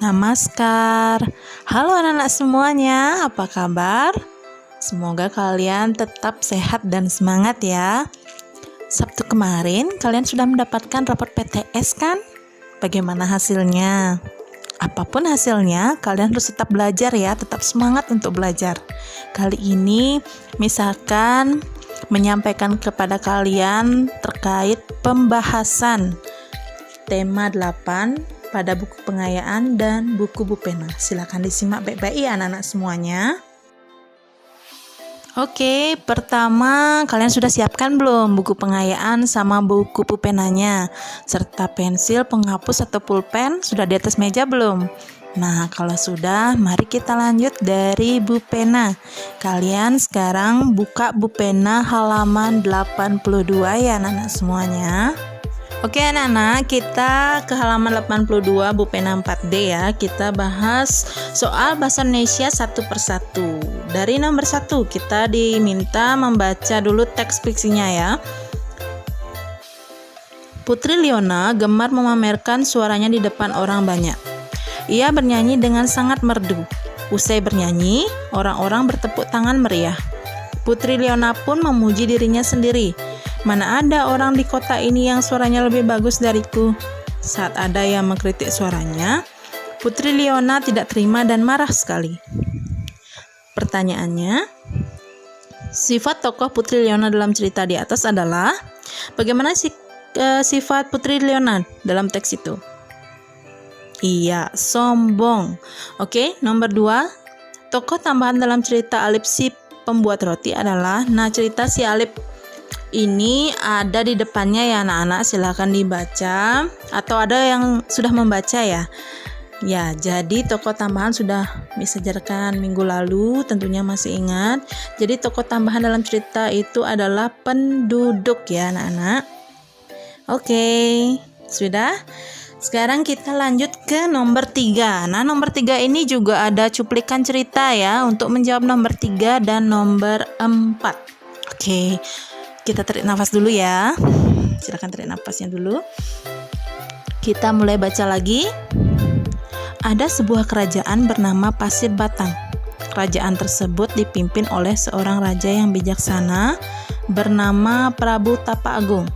Namaskar. Halo anak-anak semuanya, apa kabar? Semoga kalian tetap sehat dan semangat ya. Sabtu kemarin kalian sudah mendapatkan rapor PTS kan? Bagaimana hasilnya? Apapun hasilnya, kalian harus tetap belajar ya, tetap semangat untuk belajar. Kali ini misalkan menyampaikan kepada kalian terkait pembahasan tema 8 pada buku pengayaan dan buku Bu Pena. Silakan disimak baik-baik ya anak-anak semuanya. Oke, pertama kalian sudah siapkan belum buku pengayaan sama buku pulpenanya? Serta pensil, penghapus atau pulpen sudah di atas meja belum? Nah, kalau sudah, mari kita lanjut dari Bu Pena. Kalian sekarang buka Bu Pena halaman 82 ya anak-anak semuanya. Oke anak-anak, kita ke halaman 82 Bu Pena 4D ya. Kita bahas soal bahasa Indonesia satu persatu. Dari nomor 1 kita diminta membaca dulu teks fiksinya ya. Putri Liona gemar memamerkan suaranya di depan orang banyak. Ia bernyanyi dengan sangat merdu. Usai bernyanyi, orang-orang bertepuk tangan meriah. Putri Liona pun memuji dirinya sendiri. Mana ada orang di kota ini yang suaranya lebih bagus dariku? Saat ada yang mengkritik suaranya, Putri Liona tidak terima dan marah sekali. Pertanyaannya, sifat tokoh Putri Liona dalam cerita di atas adalah bagaimana sifat Putri Liona dalam teks itu? Iya, sombong. Oke, nomor 2, tokoh tambahan dalam cerita Alip si pembuat roti adalah, nah cerita si Alip ini ada di depannya ya anak-anak, silahkan dibaca atau ada yang sudah membaca ya. Ya, jadi tokoh tambahan sudah disejarkan minggu lalu, tentunya masih ingat. Jadi tokoh tambahan dalam cerita itu adalah penduduk ya anak-anak. Oke, sudah. Sekarang kita lanjut ke nomor 3. Nah, nomor 3 ini juga ada cuplikan cerita ya untuk menjawab nomor 3 dan nomor 4. Oke. Kita tarik nafas dulu ya. Silakan tarik nafasnya dulu. Kita mulai baca lagi. Ada sebuah kerajaan bernama Pasir Batang. Kerajaan tersebut dipimpin oleh seorang raja yang bijaksana bernama Prabu Tapa Agung.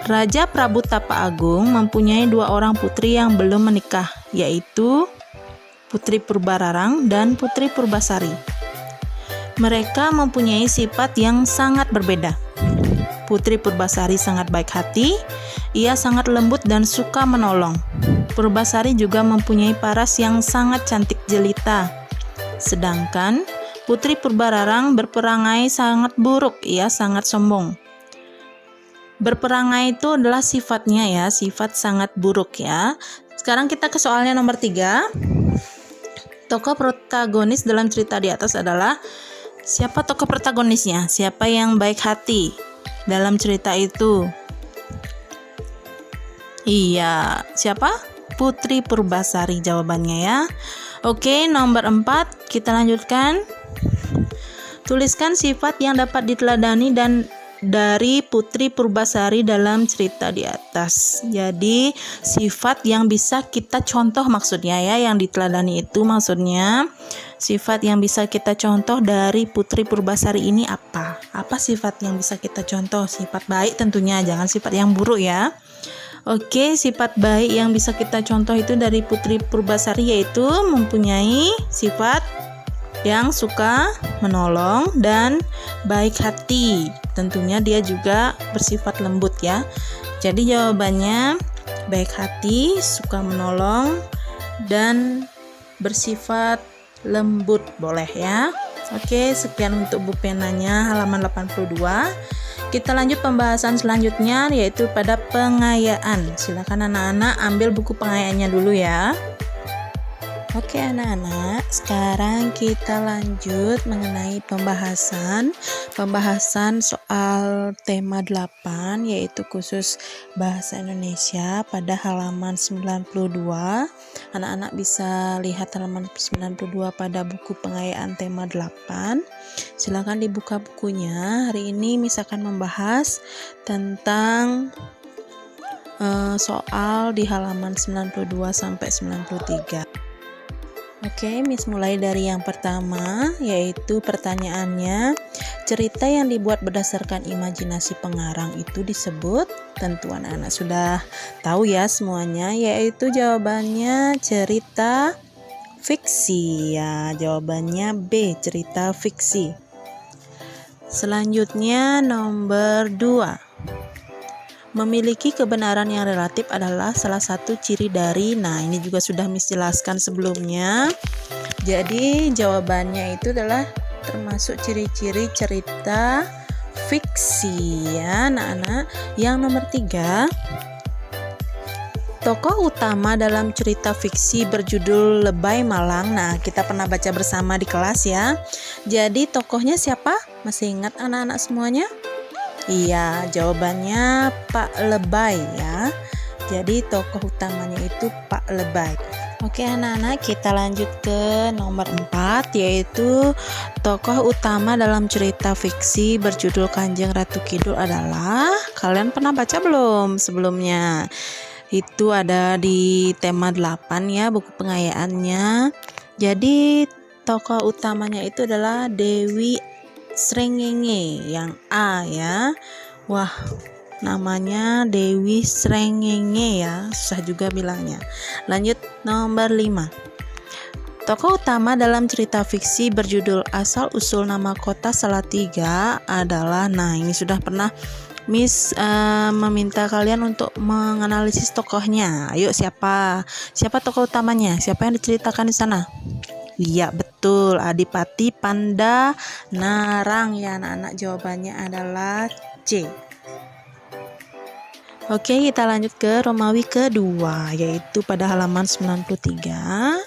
Raja Prabu Tapa Agung mempunyai 2 orang putri yang belum menikah, yaitu Putri Purbararang dan Putri Purbasari. Mereka mempunyai sifat yang sangat berbeda. Putri Purbasari sangat baik hati, ia sangat lembut dan suka menolong. Purbasari juga mempunyai paras yang sangat cantik jelita. Sedangkan Putri Purbararang berperangai sangat buruk, ia sangat sombong. Berperangai itu adalah sifatnya ya, sifat sangat buruk ya. Sekarang kita ke soalnya nomor 3. Tokoh protagonis dalam cerita di atas adalah, siapa tokoh protagonisnya? Siapa yang baik hati dalam cerita itu? Iya, siapa? Putri Purbasari jawabannya ya. Oke, nomor 4 kita lanjutkan. Tuliskan sifat yang dapat diteladani dan dari Putri Purbasari dalam cerita di atas. Jadi sifat yang bisa kita contoh maksudnya ya, yang diteladani itu maksudnya sifat yang bisa kita contoh dari Putri Purbasari ini apa? Apa sifat yang bisa kita contoh? Sifat baik tentunya, jangan sifat yang buruk ya. Oke, sifat baik yang bisa kita contoh itu dari Putri Purbasari yaitu mempunyai sifat yang suka menolong dan baik hati. Tentunya dia juga bersifat lembut ya. Jadi jawabannya baik hati, suka menolong, dan bersifat lembut boleh ya. Oke, sekian untuk Bu Penanya halaman 82. Kita lanjut pembahasan selanjutnya yaitu pada pengayaan. Silakan anak-anak ambil buku pengayaannya dulu ya. Oke anak-anak, sekarang kita lanjut mengenai pembahasan soal tema 8 yaitu khusus bahasa Indonesia pada halaman 92. Anak-anak bisa lihat halaman 92 pada buku pengayaan tema 8. Silakan dibuka bukunya. Hari ini misalkan membahas tentang soal di halaman 92 sampai 93. Oke, Miss mulai dari yang pertama, yaitu pertanyaannya, cerita yang dibuat berdasarkan imajinasi pengarang itu disebut, tentu anak-anak sudah tahu ya semuanya, yaitu jawabannya cerita fiksi. Ya, jawabannya B, cerita fiksi. Selanjutnya nomor 2. Memiliki kebenaran yang relatif adalah salah satu ciri dari, nah ini juga sudah Miss jelaskan sebelumnya. Jadi jawabannya itu adalah termasuk ciri-ciri cerita fiksi ya anak-anak. Yang nomor 3, tokoh utama dalam cerita fiksi berjudul Lebay Malang. Nah, kita pernah baca bersama di kelas ya. Jadi tokohnya siapa? Masih ingat anak-anak semuanya? Iya, jawabannya Pak Lebay ya. Jadi tokoh utamanya itu Pak Lebay. Oke anak-anak, kita lanjut ke nomor 4, yaitu tokoh utama dalam cerita fiksi berjudul Kanjeng Ratu Kidul adalah, kalian pernah baca belum sebelumnya? Itu ada di tema 8 ya, buku pengayaannya. Jadi tokoh utamanya itu adalah Dewi Srengenge, yang A ya. Wah, namanya Dewi Srengenge ya, susah juga bilangnya. Lanjut nomor 5. Tokoh utama dalam cerita fiksi berjudul Asal Usul Nama Kota Salatiga adalah, nah ini sudah pernah Miss meminta kalian untuk menganalisis tokohnya. Ayo, siapa tokoh utamanya? Siapa yang diceritakan di sana? Iya betul, Adipati Pandanarang ya anak-anak, jawabannya adalah C. Oke, kita lanjut ke Romawi kedua, yaitu pada halaman 93.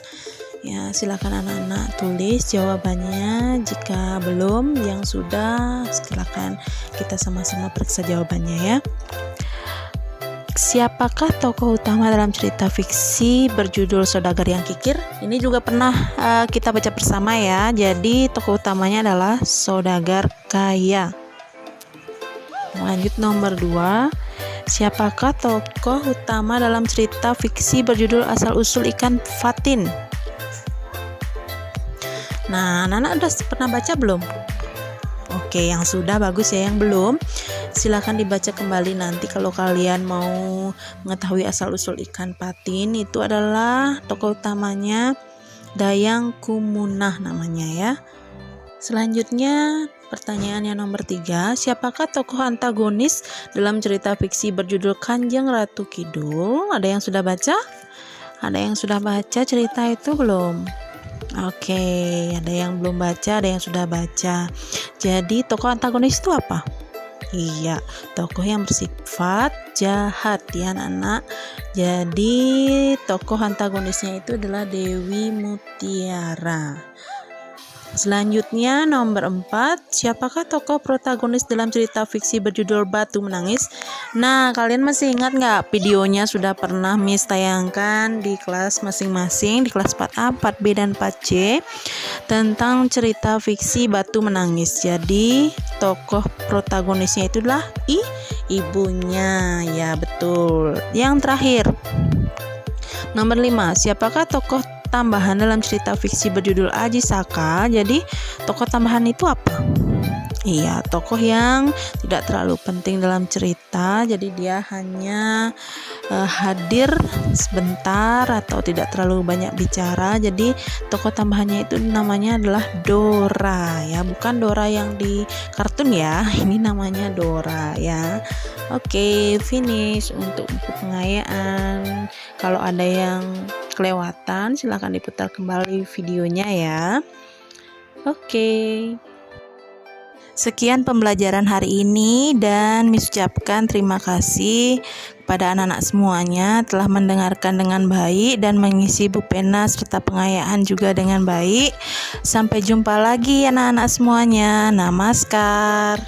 Ya, silakan anak-anak tulis jawabannya. Jika belum, yang sudah silakan kita sama-sama periksa jawabannya ya. Siapakah tokoh utama dalam cerita fiksi berjudul Saudagar yang Kikir? Ini juga pernah kita baca bersama ya. Jadi tokoh utamanya adalah saudagar kaya. Lanjut nomor 2. Siapakah tokoh utama dalam cerita fiksi berjudul Asal Usul Ikan Fatin? Nah, anak-anak udah pernah baca belum? Oke, yang sudah bagus ya. Yang belum, silakan dibaca kembali nanti kalau kalian mau mengetahui asal usul ikan patin. Itu adalah tokoh utamanya Dayang Kumunah namanya ya. Selanjutnya pertanyaan yang nomor 3, siapakah tokoh antagonis dalam cerita fiksi berjudul Kanjeng Ratu Kidul? Ada yang sudah baca? Ada yang sudah baca cerita itu belum? Oke, ada yang belum baca, ada yang sudah baca. Jadi tokoh antagonis itu apa? Iya, tokoh yang bersifat jahat ya anak-anak. Jadi tokoh antagonisnya itu adalah Dewi Mutiara. Selanjutnya nomor 4, siapakah tokoh protagonis dalam cerita fiksi berjudul Batu Menangis? Nah, kalian masih ingat nggak videonya sudah pernah Miss tayangkan di kelas masing-masing, di kelas 4A, 4B, dan 4C tentang cerita fiksi Batu Menangis. Jadi tokoh protagonisnya itu adalah ibunya ya, betul. Yang terakhir nomor 5, siapakah tokoh tambahan dalam cerita fiksi berjudul Aji Saka? Jadi tokoh tambahan itu apa? Iya, tokoh yang tidak terlalu penting dalam cerita, jadi dia hanya hadir sebentar atau tidak terlalu banyak bicara. Jadi tokoh tambahannya itu namanya adalah Dora ya, bukan Dora yang di kartun ya. Ini namanya Dora ya. Oke, finish untuk buku pengayaan. Kalau ada yang kelewatan, silahkan diputar kembali videonya ya. Oke. Sekian pembelajaran hari ini, dan Miss ucapkan terima kasih kepada anak-anak semuanya telah mendengarkan dengan baik dan mengisi buku pena serta pengayaan juga dengan baik. Sampai jumpa lagi anak-anak semuanya. Namaskar.